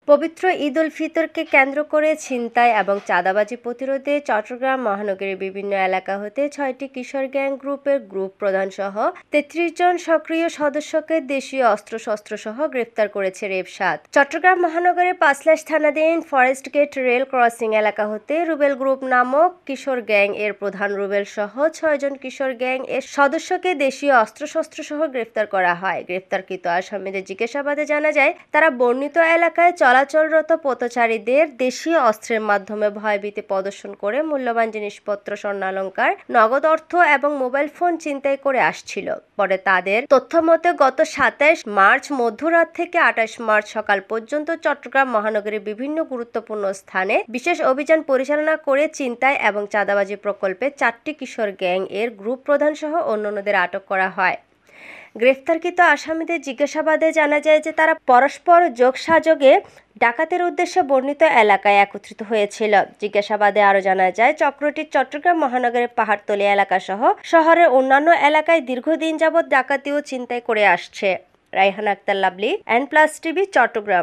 পবিত্র ঈদ উল ফিতরকে কেন্দ্র করে ছিনতাই এবং চাঁদাবাজি প্রতিরোধে চট্টগ্রাম মহানগরীর বিভিন্ন এলাকা হতে ৬টি কিশোর গ্যাং গ্রুপের গ্রুপ প্রধানসহ ৩৩ জন সক্রিয় সদস্যকে দেশীয় অস্ত্রশস্ত্রসহ গ্রেফতার করেছে র্যাব ৭। চট্টগ্রাম মহানগরের পাঁচলাইশ থানাধীন ফরেস্ট গেট রেল ক্রসিং এলাকা হতে রুবেল গ্রুপ নামক কিশোর গ্যাং এর প্রধান রুবেল সহ ৬ জন কিশোর গ্যাং এর সদস্যকে দেশীয় অস্ত্রশস্ত্রসহ গ্রেফতার করা হয়। গ্রেফতারকৃত আসামিদের জিজ্ঞাসাবাদে জানা যায়, তারা বর্ণিত এলাকায় চলাচলরত পথচারীদের দেশীয় অস্ত্রের মাধ্যমে ভয়ভীতি প্রদর্শন করে মূল্যবান জিনিসপত্র, স্বর্ণালংকার, নগদ অর্থ এবং মোবাইল ফোন ছিনতাই করে আসছিল। পরে তাদের তথ্যমতে গত ২৭ মার্চ মধ্যরাত থেকে ২৮ মার্চ সকাল পর্যন্ত চট্টগ্রাম মহানগরীর বিভিন্ন গুরুত্বপূর্ণ স্থানে বিশেষ অভিযান পরিচালনা করে ছিনতাই এবং চাঁদাবাজি প্রকল্পে ৪টি কিশোর গ্যাং এর গ্রুপ প্রধানসহ অন্যান্যদের আটক করা হয়। গ্রেফতারকৃত আসামিদের জিজ্ঞাসাবাদে জানা যায় যে তারা পরস্পর যোগসাযোগে ডাকাতের উদ্দেশ্যে বর্ণিত এলাকায় একত্রিত হয়েছিল। জিজ্ঞাসাবাদে আরও জানা যায়, চক্রটি চট্টগ্রাম মহানগরের পাহাড়তলী এলাকাসহ শহরের অন্যান্য এলাকায় দীর্ঘদিন যাবৎ ডাকাতি ও ছিনতাই করে আসছে। Raihana Akter, Lovely, N+ TV, Chittagong.